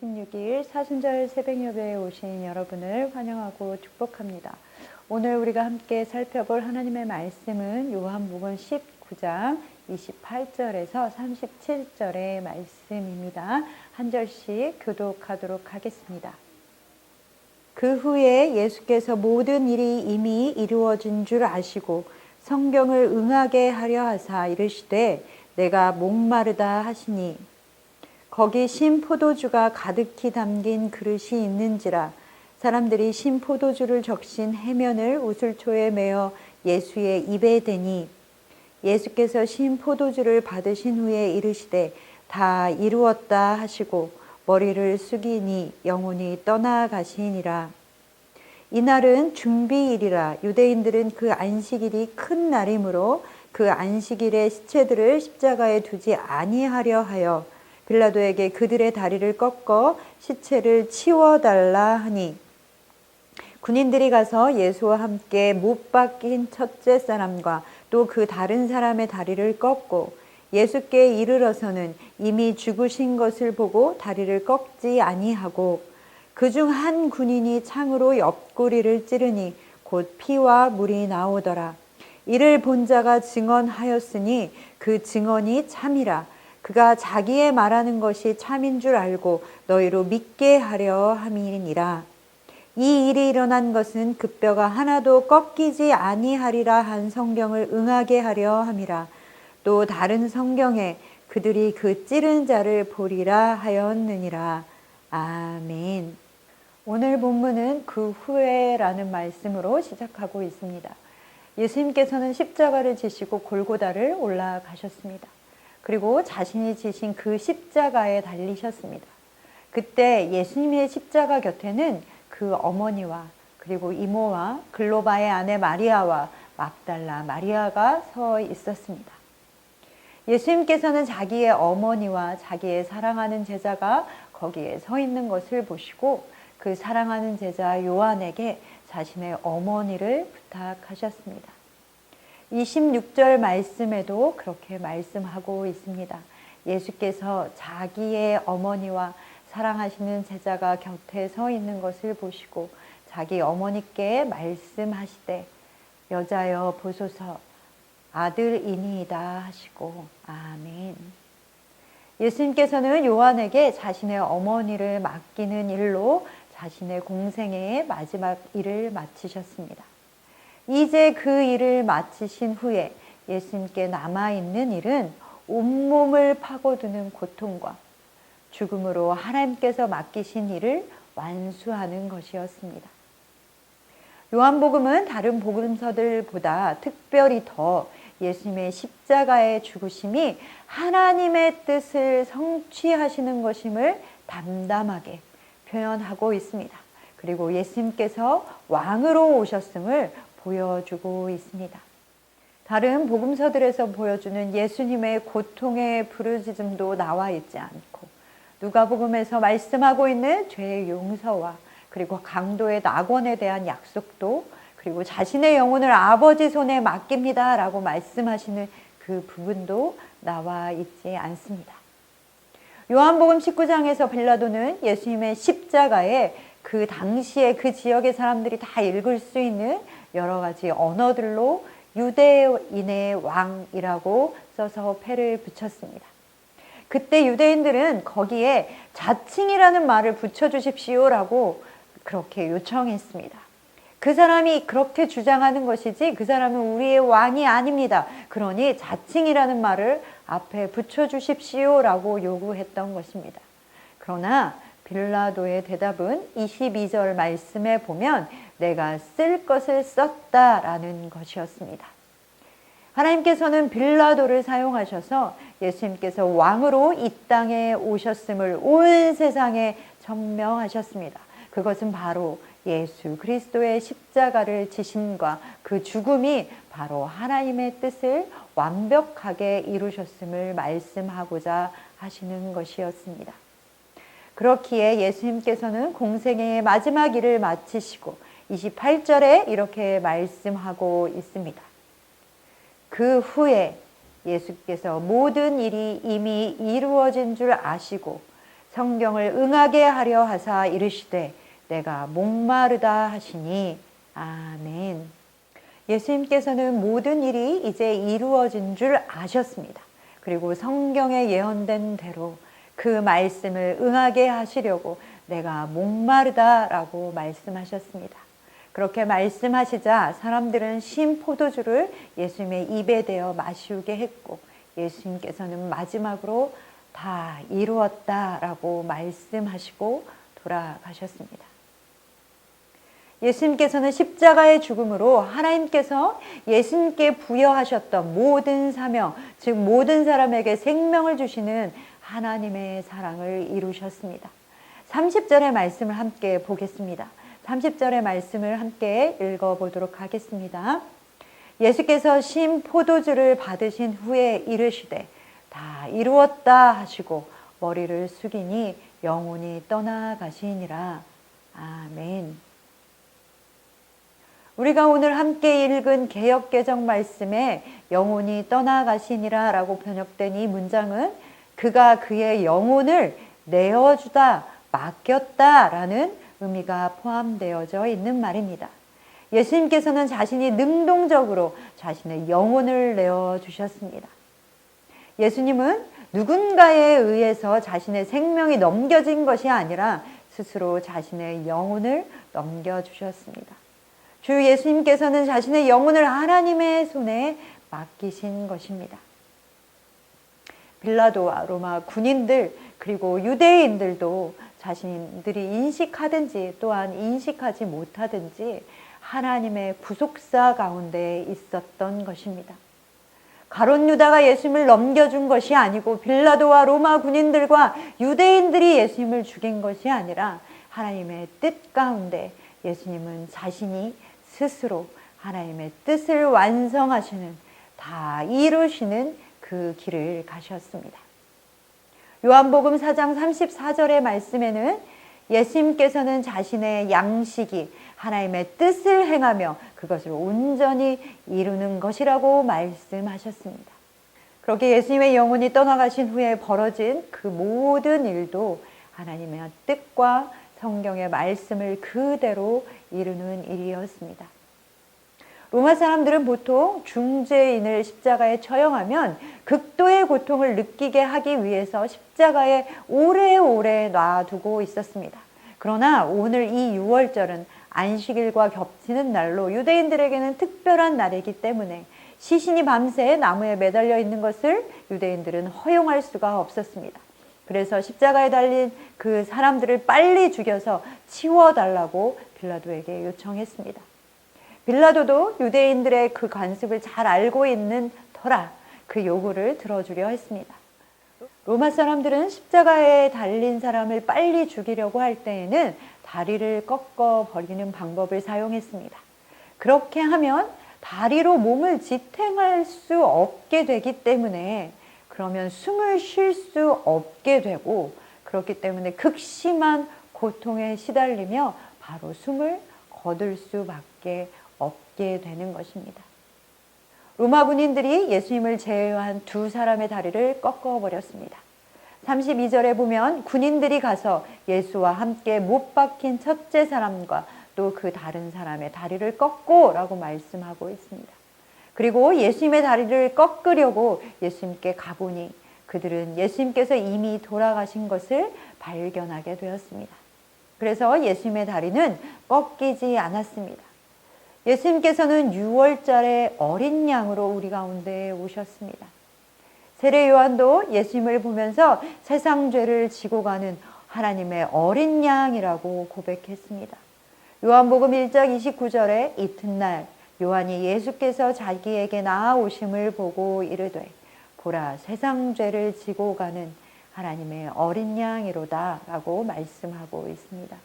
26일 사순절 새벽예배에 오신 여러분을 환영하고 축복합니다. 오늘 우리가 함께 살펴볼 하나님의 말씀은 요한복음 19장 28절에서 37절의 말씀입니다. 한 절씩 교독하도록 하겠습니다. 그 후에 예수께서 모든 일이 이미 이루어진 줄 아시고 성경을 응하게 하려 하사 이르시되 내가 목마르다 하시니 거기 신 포도주가 가득히 담긴 그릇이 있는지라 사람들이 신 포도주를 적신 해면을 우슬초에 메어 예수의 입에 대니 예수께서 신 포도주를 받으신 후에 이르시되 다 이루었다 하시고 머리를 숙이니 영혼이 떠나가시니라. 이날은 준비일이라. 유대인들은 그 안식일이 큰 날이므로 그 안식일에 시체들을 십자가에 두지 아니하려 하여 빌라도에게 그들의 다리를 꺾어 시체를 치워달라 하니 군인들이 가서 예수와 함께 못 박힌 첫째 사람과 또 그 다른 사람의 다리를 꺾고 예수께 이르러서는 이미 죽으신 것을 보고 다리를 꺾지 아니하고 그중 한 군인이 창으로 옆구리를 찌르니 곧 피와 물이 나오더라. 이를 본 자가 증언하였으니 그 증언이 참이라. 그가 자기의 말하는 것이 참인 줄 알고 너희로 믿게 하려 함이니라. 이 일이 일어난 것은 그 뼈가 하나도 꺾이지 아니하리라 한 성경을 응하게 하려 함이라. 또 다른 성경에 그들이 그 찌른 자를 보리라 하였느니라. 아멘. 오늘 본문은 그 후에라는 말씀으로 시작하고 있습니다. 예수님께서는 십자가를 지시고 골고다를 올라가셨습니다. 그리고 자신이 지신 그 십자가에 달리셨습니다. 그때 예수님의 십자가 곁에는 그 어머니와 그리고 이모와 글로바의 아내 마리아와 막달라 마리아가 서 있었습니다. 예수님께서는 자기의 어머니와 자기의 사랑하는 제자가 거기에 서 있는 것을 보시고 그 사랑하는 제자 요한에게 자신의 어머니를 부탁하셨습니다. 26절 말씀에도 그렇게 말씀하고 있습니다. 예수께서 자기의 어머니와 사랑하시는 제자가 곁에 서 있는 것을 보시고 자기 어머니께 말씀하시되 여자여 보소서 아들이니이다 하시고 아멘. 예수님께서는 요한에게 자신의 어머니를 맡기는 일로 자신의 공생애의 마지막 일을 마치셨습니다. 이제 그 일을 마치신 후에 예수님께 남아있는 일은 온몸을 파고드는 고통과 죽음으로 하나님께서 맡기신 일을 완수하는 것이었습니다. 요한복음은 다른 복음서들보다 특별히 더 예수님의 십자가의 죽으심이 하나님의 뜻을 성취하시는 것임을 담담하게 표현하고 있습니다. 그리고 예수님께서 왕으로 오셨음을 보여주고 있습니다. 다른 복음서들에서 보여주는 예수님의 고통의 부르짖음도 나와 있지 않고 누가복음에서 말씀하고 있는 죄의 용서와 그리고 강도의 낙원에 대한 약속도 그리고 자신의 영혼을 아버지 손에 맡깁니다 라고 말씀하시는 그 부분도 나와 있지 않습니다. 요한복음 19장에서 빌라도는 예수님의 십자가에 그 당시에 그 지역의 사람들이 다 읽을 수 있는 여러 가지 언어들로 유대인의 왕이라고 써서 패를 붙였습니다. 그때 유대인들은 거기에 자칭이라는 말을 붙여주십시오라고 그렇게 요청했습니다. 그 사람이 그렇게 주장하는 것이지 그 사람은 우리의 왕이 아닙니다. 그러니 자칭이라는 말을 앞에 붙여주십시오라고 요구했던 것입니다. 그러나 빌라도의 대답은 22절 말씀에 보면 내가 쓸 것을 썼다라는 것이었습니다. 하나님께서는 빌라도를 사용하셔서 예수님께서 왕으로 이 땅에 오셨음을 온 세상에 천명하셨습니다. 그것은 바로 예수 그리스도의 십자가를 지심과 그 죽음이 바로 하나님의 뜻을 완벽하게 이루셨음을 말씀하고자 하시는 것이었습니다. 그렇기에 예수님께서는 공생애의 마지막 일을 마치시고 28절에 이렇게 말씀하고 있습니다. 그 후에 예수께서 모든 일이 이미 이루어진 줄 아시고 성경을 응하게 하려 하사 이르시되 내가 목마르다 하시니. 아멘. 예수님께서는 모든 일이 이제 이루어진 줄 아셨습니다. 그리고 성경에 예언된 대로 그 말씀을 응하게 하시려고 내가 목마르다라고 말씀하셨습니다. 그렇게 말씀하시자 사람들은 신 포도주를 예수님의 입에 대어 마시우게 했고, 예수님께서는 마지막으로 다 이루었다라고 말씀하시고 돌아가셨습니다. 예수님께서는 십자가의 죽음으로 하나님께서 예수님께 부여하셨던 모든 사명, 즉 모든 사람에게 생명을 주시는 하나님의 사랑을 이루셨습니다. 30절의 말씀을 함께 보겠습니다. 30절의 말씀을 함께 읽어보도록 하겠습니다. 예수께서 신 포도주를 받으신 후에 이르시되 다 이루었다 하시고 머리를 숙이니 영혼이 떠나가시니라. 아멘. 우리가 오늘 함께 읽은 개역개정 말씀에 영혼이 떠나가시니라 라고 번역된 이 문장은 그가 그의 영혼을 내어주다, 맡겼다 라는 의미가 포함되어져 있는 말입니다. 예수님께서는 자신이 능동적으로 자신의 영혼을 내어주셨습니다. 예수님은 누군가에 의해서 자신의 생명이 넘겨진 것이 아니라 스스로 자신의 영혼을 넘겨주셨습니다. 주 예수님께서는 자신의 영혼을 하나님의 손에 맡기신 것입니다. 빌라도와 로마 군인들 그리고 유대인들도 자신들이 인식하든지 또한 인식하지 못하든지 하나님의 구속사 가운데 있었던 것입니다. 가룟 유다가 예수님을 넘겨준 것이 아니고 빌라도와 로마 군인들과 유대인들이 예수님을 죽인 것이 아니라 하나님의 뜻 가운데 예수님은 자신이 스스로 하나님의 뜻을 완성하시는, 다 이루시는 그 길을 가셨습니다. 요한복음 4장 34절의 말씀에는 예수님께서는 자신의 양식이 하나님의 뜻을 행하며 그것을 온전히 이루는 것이라고 말씀하셨습니다. 그렇게 예수님의 영혼이 떠나가신 후에 벌어진 그 모든 일도 하나님의 뜻과 성경의 말씀을 그대로 이루는 일이었습니다. 로마 사람들은 보통 중죄인을 십자가에 처형하면 극도의 고통을 느끼게 하기 위해서 십자가에 오래오래 놔두고 있었습니다. 그러나 오늘 이 6월절은 안식일과 겹치는 날로 유대인들에게는 특별한 날이기 때문에 시신이 밤새 나무에 매달려 있는 것을 유대인들은 허용할 수가 없었습니다. 그래서 십자가에 달린 그 사람들을 빨리 죽여서 치워달라고 빌라도에게 요청했습니다. 빌라도도 유대인들의 그 관습을 잘 알고 있는 터라 그 요구를 들어주려 했습니다. 로마 사람들은 십자가에 달린 사람을 빨리 죽이려고 할 때에는 다리를 꺾어 버리는 방법을 사용했습니다. 그렇게 하면 다리로 몸을 지탱할 수 없게 되기 때문에 그러면 숨을 쉴 수 없게 되고, 그렇기 때문에 극심한 고통에 시달리며 바로 숨을 거둘 수밖에 없게 되는 것입니다. 로마 군인들이 예수님을 제외한 두 사람의 다리를 꺾어버렸습니다. 32절에 보면 군인들이 가서 예수와 함께 못 박힌 첫째 사람과 또 그 다른 사람의 다리를 꺾고라고 말씀하고 있습니다. 그리고 예수님의 다리를 꺾으려고 예수님께 가보니 그들은 예수님께서 이미 돌아가신 것을 발견하게 되었습니다. 그래서 예수님의 다리는 꺾이지 않았습니다. 예수님께서는 6월절에 어린 양으로 우리 가운데 오셨습니다. 세례 요한도 예수님을 보면서 세상 죄를 지고 가는 하나님의 어린 양이라고 고백했습니다. 요한복음 1장 29절에 이튿날 요한이 예수께서 자기에게 나아오심을 보고 이르되 보라 세상 죄를 지고 가는 하나님의 어린 양이로다 라고 말씀하고 있습니다.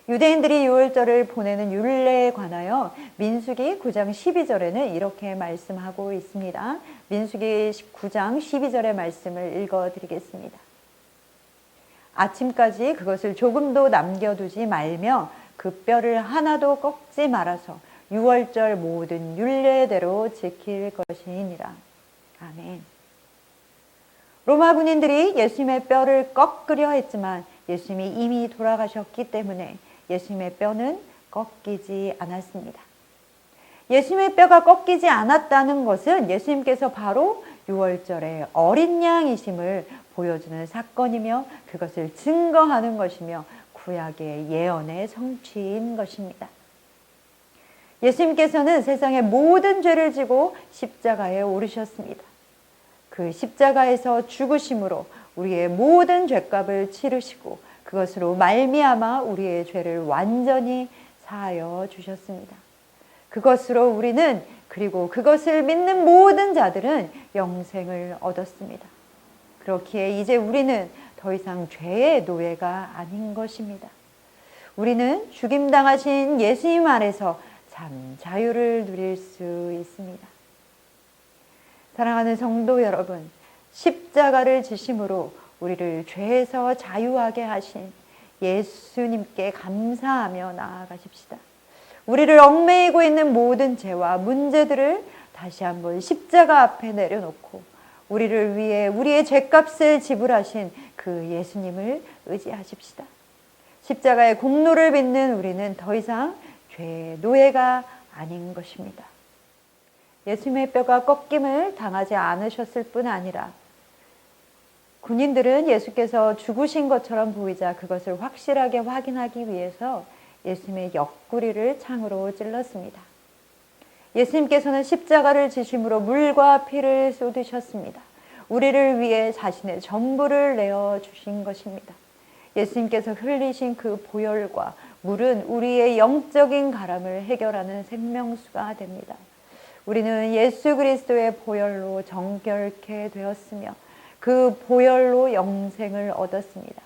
유대인들이 6월절을 보내는 율례에 관하여 민수기 9장 12절에는 이렇게 말씀하고 있습니다. 민수기 9장 12절의 말씀을 읽어드리겠습니다. 아침까지 그것을 조금도 남겨두지 말며 그 뼈를 하나도 꺾지 말아서 6월절 모든 율례대로 지킬 것이니라. 아멘. 로마 군인들이 예수님의 뼈를 꺾으려 했지만 예수님이 이미 돌아가셨기 때문에 예수님의 뼈는 꺾이지 않았습니다. 예수님의 뼈가 꺾이지 않았다는 것은 예수님께서 바로 6월절의 어린 양이심을 보여주는 사건이며 그것을 증거하는 것이며 구약의 예언의 성취인 것입니다. 예수님께서는 세상의 모든 죄를 지고 십자가에 오르셨습니다. 그 십자가에서 죽으심으로 우리의 모든 죄값을 치르시고 그것으로 말미암아 우리의 죄를 완전히 사하여 주셨습니다. 그것으로 우리는 그리고 그것을 믿는 모든 자들은 영생을 얻었습니다. 그렇기에 이제 우리는 더 이상 죄의 노예가 아닌 것입니다. 우리는 죽임당하신 예수님 안에서 참 자유를 누릴 수 있습니다. 사랑하는 성도 여러분, 십자가를 지심으로 우리를 죄에서 자유하게 하신 예수님께 감사하며 나아가십시다. 우리를 얽매이고 있는 모든 죄와 문제들을 다시 한번 십자가 앞에 내려놓고 우리를 위해 우리의 죄값을 지불하신 그 예수님을 의지하십시다. 십자가의 공로를 믿는 우리는 더 이상 죄의 노예가 아닌 것입니다. 예수님의 뼈가 꺾임을 당하지 않으셨을 뿐 아니라 군인들은 예수께서 죽으신 것처럼 보이자 그것을 확실하게 확인하기 위해서 예수님의 옆구리를 창으로 찔렀습니다. 예수님께서는 십자가를 지심으로 물과 피를 쏟으셨습니다. 우리를 위해 자신의 전부를 내어주신 것입니다. 예수님께서 흘리신 그 보혈과 물은 우리의 영적인 가람을 해결하는 생명수가 됩니다. 우리는 예수 그리스도의 보혈로 정결케 되었으며 그 보혈로 영생을 얻었습니다.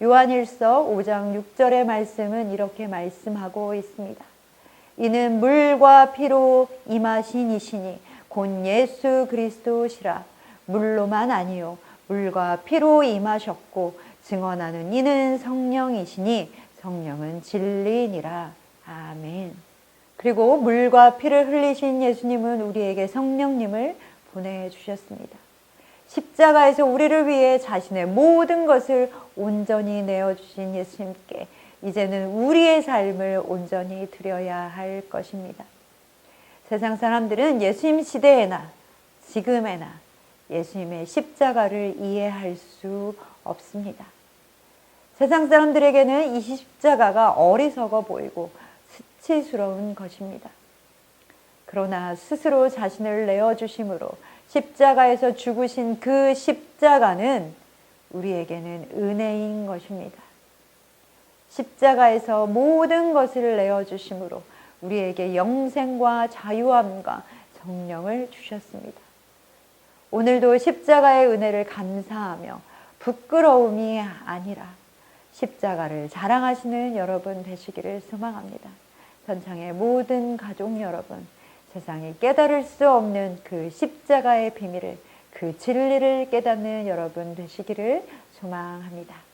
요한일서 5장 6절의 말씀은 이렇게 말씀하고 있습니다. 이는 물과 피로 임하신 이시니 곧 예수 그리스도시라. 물로만 아니요 물과 피로 임하셨고 증언하는 이는 성령이시니 성령은 진리니라. 아멘. 그리고 물과 피를 흘리신 예수님은 우리에게 성령님을 보내주셨습니다. 십자가에서 우리를 위해 자신의 모든 것을 온전히 내어주신 예수님께 이제는 우리의 삶을 온전히 드려야 할 것입니다. 세상 사람들은 예수님 시대에나 지금에나 예수님의 십자가를 이해할 수 없습니다. 세상 사람들에게는 이 십자가가 어리석어 보이고 수치스러운 것입니다. 그러나 스스로 자신을 내어주심으로 십자가에서 죽으신 그 십자가는 우리에게는 은혜인 것입니다. 십자가에서 모든 것을 내어주심으로 우리에게 영생과 자유함과 성령을 주셨습니다. 오늘도 십자가의 은혜를 감사하며 부끄러움이 아니라 십자가를 자랑하시는 여러분 되시기를 소망합니다. 전창의 모든 가족 여러분, 세상이 깨달을 수 없는 그 십자가의 비밀을, 그 진리를 깨닫는 여러분 되시기를 소망합니다.